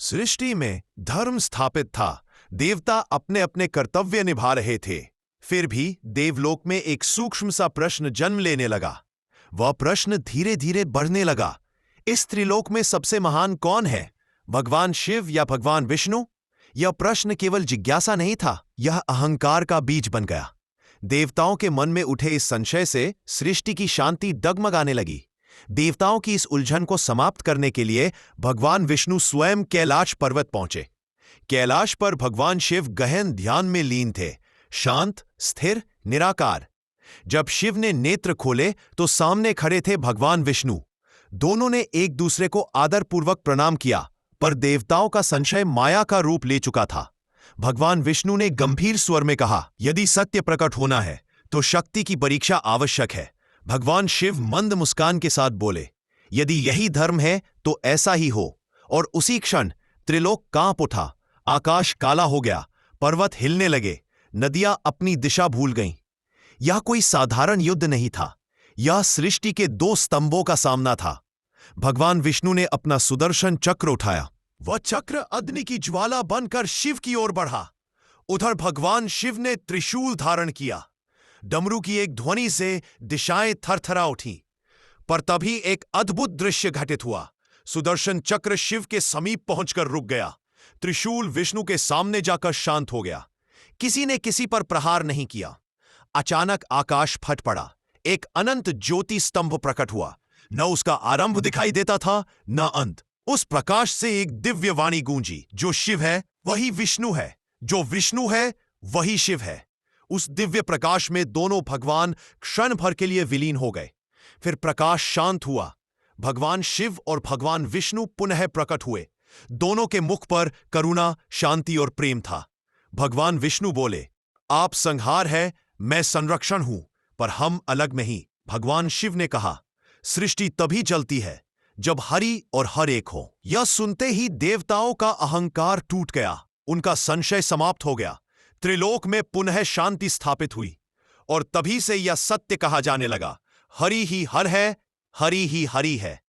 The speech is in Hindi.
सृष्टि में धर्म स्थापित था। देवता अपने अपने कर्तव्य निभा रहे थे। फिर भी देवलोक में एक सूक्ष्म सा प्रश्न जन्म लेने लगा। वह प्रश्न धीरे धीरे बढ़ने लगा। इस त्रिलोक में सबसे महान कौन है, भगवान शिव या भगवान विष्णु? यह प्रश्न केवल जिज्ञासा नहीं था, यह अहंकार का बीज बन गया। देवताओं के मन में उठे इस संशय से सृष्टि की शांति डगमगाने लगी। देवताओं की इस उलझन को समाप्त करने के लिए भगवान विष्णु स्वयं कैलाश पर्वत पहुंचे। कैलाश पर भगवान शिव गहन ध्यान में लीन थे, शांत, स्थिर, निराकार। जब शिव ने नेत्र खोले तो सामने खड़े थे भगवान विष्णु। दोनों ने एक दूसरे को आदरपूर्वक प्रणाम किया, पर देवताओं का संशय माया का रूप ले चुका था। भगवान विष्णु ने गंभीर स्वर में कहा, यदि सत्य प्रकट होना है तो शक्ति की परीक्षा आवश्यक है। भगवान शिव मंद मुस्कान के साथ बोले, यदि यही धर्म है तो ऐसा ही हो। और उसी क्षण त्रिलोक कांप उठा, आकाश काला हो गया, पर्वत हिलने लगे, नदियां अपनी दिशा भूल गईं। यह कोई साधारण युद्ध नहीं था, यह सृष्टि के दो स्तंभों का सामना था। भगवान विष्णु ने अपना सुदर्शन चक्र उठाया। वह चक्र अग्नि की ज्वाला बनकर शिव की ओर बढ़ा। उधर भगवान शिव ने त्रिशूल धारण किया। डमरू की एक ध्वनि से दिशाएं थरथरा उठीं। पर तभी एक अद्भुत दृश्य घटित हुआ। सुदर्शन चक्र शिव के समीप पहुंचकर रुक गया। त्रिशूल विष्णु के सामने जाकर शांत हो गया। किसी ने किसी पर प्रहार नहीं किया। अचानक आकाश फट पड़ा। एक अनंत ज्योति स्तंभ प्रकट हुआ। न उसका आरंभ दिखाई देता था, न अंत। उस प्रकाश से एक दिव्य वाणी गूंजी, जो शिव है वही विष्णु है, जो विष्णु है वही शिव है। उस दिव्य प्रकाश में दोनों भगवान क्षण भर के लिए विलीन हो गए। फिर प्रकाश शांत हुआ। भगवान शिव और भगवान विष्णु पुनः प्रकट हुए। दोनों के मुख पर करुणा, शांति और प्रेम था। भगवान विष्णु बोले, आप संहार है, मैं संरक्षण हूं, पर हम अलग नहीं। भगवान शिव ने कहा, सृष्टि तभी चलती है जब हरि और हर एक हो। यह सुनते ही देवताओं का अहंकार टूट गया, उनका संशय समाप्त हो गया। त्रिलोक में पुनः शांति स्थापित हुई और तभी से यह सत्य कहा जाने लगा, हरि ही हर है, हरि ही हरि है।